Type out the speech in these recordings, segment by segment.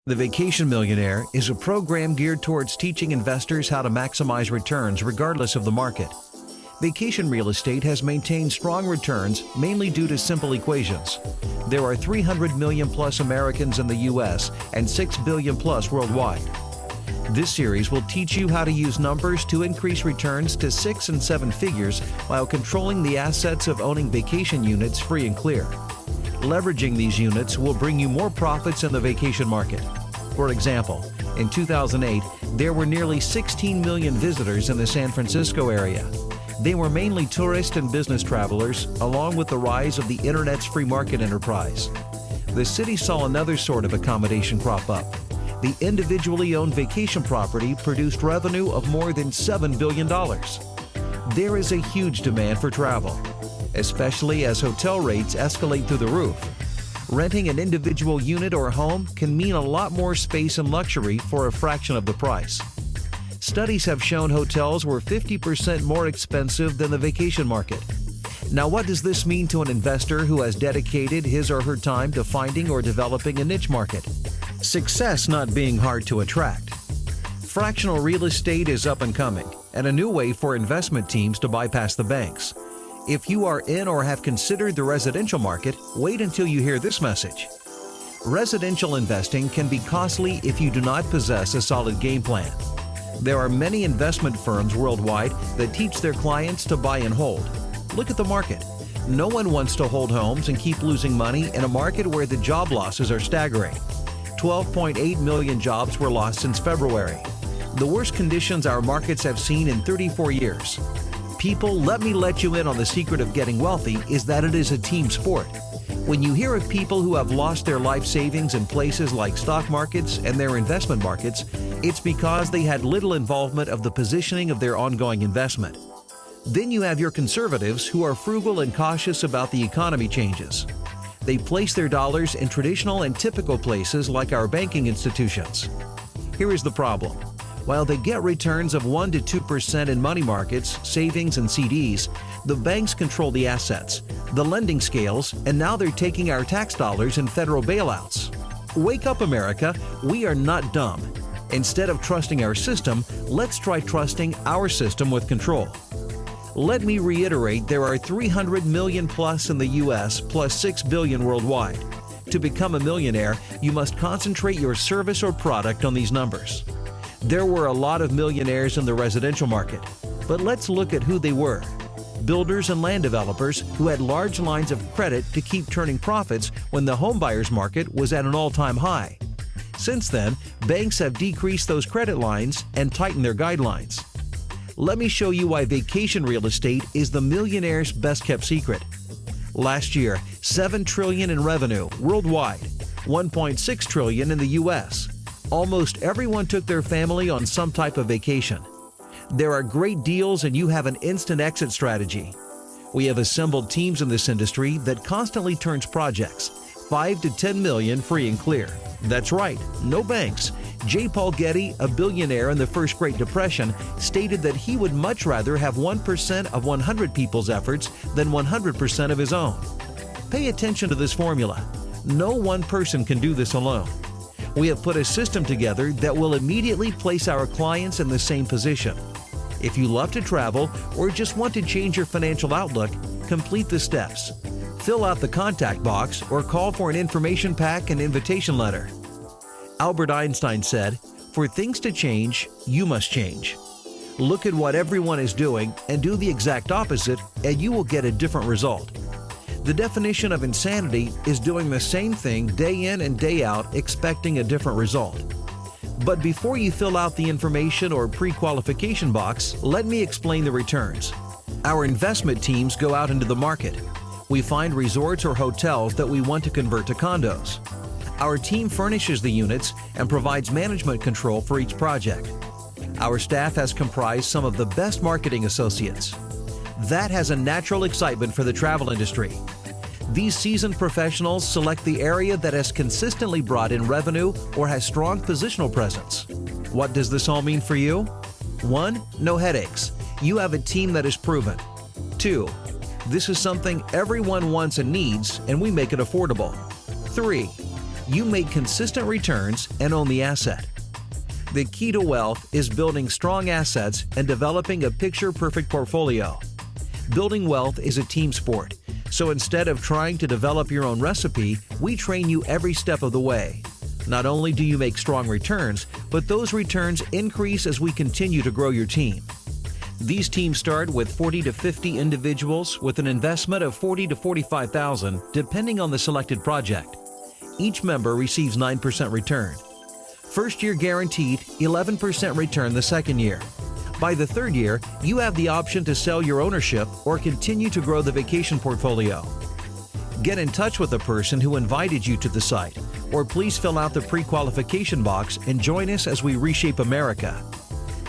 The Vacation Millionaire is a program geared towards teaching investors how to maximize returns regardless of the market. Vacation real estate has maintained strong returns mainly due to simple equations. There are 300 million plus Americans in the U.S. and 6 billion plus worldwide. This series will teach you how to use numbers to increase returns to 6 and 7 figures while controlling the assets of owning vacation units free and clear. Leveraging these units will bring you more profits in the vacation market. For example, in 2008, there were nearly 16 million visitors in the San Francisco area. They were mainly tourist and business travelers, along with the rise of the Internet's free market enterprise. The city saw another sort of accommodation crop up. The individually owned vacation property produced revenue of more than $7 billion. There is a huge demand for travel, especially as hotel rates escalate through the roof. Renting an individual unit or home can mean a lot more space and luxury for a fraction of the price. Studies have shown hotels were 50% more expensive than the vacation market. Now, what does this mean to an investor who has dedicated his or her time to finding or developing a niche market? Success not being hard to attract. Fractional real estate is up and coming, and a new way for investment teams to bypass the banks. If you are in or have considered the residential market, wait until you hear this message. Residential investing can be costly if you do not possess a solid game plan. There are many investment firms worldwide that teach their clients to buy and hold. Look at the market. No one wants to hold homes and keep losing money in a market where the job losses are staggering. 12.8 million jobs were lost since February. The worst conditions our markets have seen in 34 years. People, let me let you in on the secret of getting wealthy is that it is a team sport. When you hear of people who have lost their life savings in places like stock markets and their investment markets, it's because they had little involvement of the positioning of their ongoing investment. Then you have your conservatives who are frugal and cautious about the economy changes. They place their dollars in traditional and typical places like our banking institutions. Here is the problem. While they get returns of 1 to 2% in money markets, savings, and CDs, the banks control the assets, the lending scales, and now they're taking our tax dollars in federal bailouts. Wake up, America. We are not dumb. Instead of trusting our system, let's try trusting our system with control. Let me reiterate, there are 300 million plus in the U.S. plus 6 billion worldwide. To become a millionaire, you must concentrate your service or product on these numbers. There were a lot of millionaires in the residential market, but let's look at who they were. Builders and land developers who had large lines of credit to keep turning profits when the homebuyers market was at an all-time high. Since then, banks have decreased those credit lines and tightened their guidelines. Let me show you why vacation real estate is the millionaire's best-kept secret. Last year, $7 trillion in revenue worldwide, $1.6 trillion in the U.S. Almost everyone took their family on some type of vacation. There are great deals and you have an instant exit strategy. We have assembled teams in this industry that constantly turns projects, 5 to 10 million free and clear. That's right, no banks. J. Paul Getty, a billionaire in the first Great Depression, stated that he would much rather have 1% of 100 people's efforts than 100% of his own. Pay attention to this formula. No one person can do this alone. We have put a system together that will immediately place our clients in the same position. If you love to travel or just want to change your financial outlook, complete the steps. Fill out the contact box or call for an information pack and invitation letter. Albert Einstein said, "For things to change, you must change." Look at what everyone is doing and do the exact opposite, and you will get a different result. The definition of insanity is doing the same thing day in and day out, expecting a different result. But before you fill out the information or pre-qualification box, let me explain the returns. Our investment teams go out into the market. We find resorts or hotels that we want to convert to condos. Our team furnishes the units and provides management control for each project. Our staff has comprised some of the best marketing associates. That has a natural excitement for the travel industry. These seasoned professionals select the area that has consistently brought in revenue or has strong positional presence. What does this all mean for you? 1. No headaches. You have a team that is proven. 2. This is something everyone wants and needs, and we make it affordable. 3. You make consistent returns and own the asset. The key to wealth is building strong assets and developing a picture-perfect portfolio. Building wealth is a team sport, so instead of trying to develop your own recipe, we train you every step of the way. Not only do you make strong returns, but those returns increase as we continue to grow your team. These teams start with 40 to 50 individuals with an investment of $40,000 to $45,000, depending on the selected project. Each member receives 9% return. First year guaranteed, 11% return the second year. By the third year, you have the option to sell your ownership or continue to grow the vacation portfolio. Get in touch with the person who invited you to the site, or please fill out the pre-qualification box and join us as we reshape America.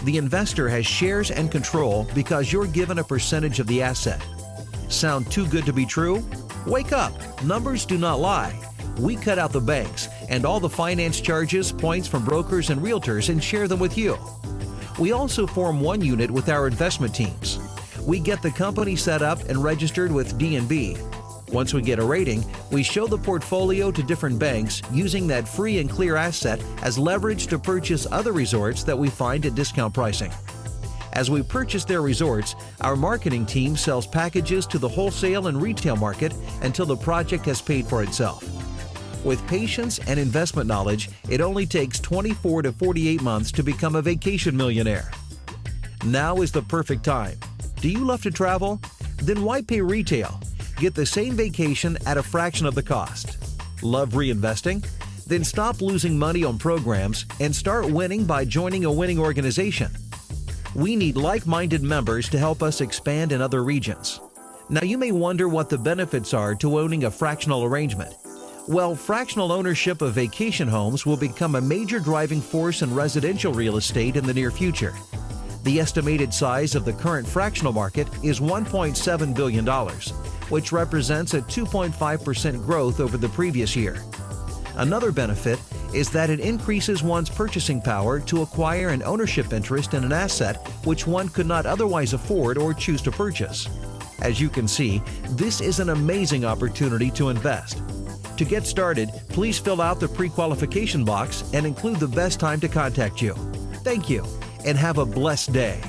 The investor has shares and control because you're given a percentage of the asset. Sound too good to be true? Wake up! Numbers do not lie. We cut out the banks and all the finance charges, points from brokers and realtors and share them with you. We also form one unit with our investment teams. We get the company set up and registered with D&B. Once we get a rating, we show the portfolio to different banks using that free and clear asset as leverage to purchase other resorts that we find at discount pricing. As we purchase their resorts, our marketing team sells packages to the wholesale and retail market until the project has paid for itself. With patience and investment knowledge, it only takes 24 to 48 months to become a vacation millionaire. Now is the perfect time. Do you love to travel? Then why pay retail? Get the same vacation at a fraction of the cost. Love reinvesting? Then stop losing money on programs and start winning by joining a winning organization. We need like-minded members to help us expand in other regions. Now you may wonder what the benefits are to owning a fractional arrangement. Well, fractional ownership of vacation homes will become a major driving force in residential real estate in the near future. The estimated size of the current fractional market is $1.7 billion, which represents a 2.5% growth over the previous year. Another benefit is that it increases one's purchasing power to acquire an ownership interest in an asset which one could not otherwise afford or choose to purchase. As you can see, this is an amazing opportunity to invest. To get started, please fill out the pre-qualification box and include the best time to contact you. Thank you, and have a blessed day.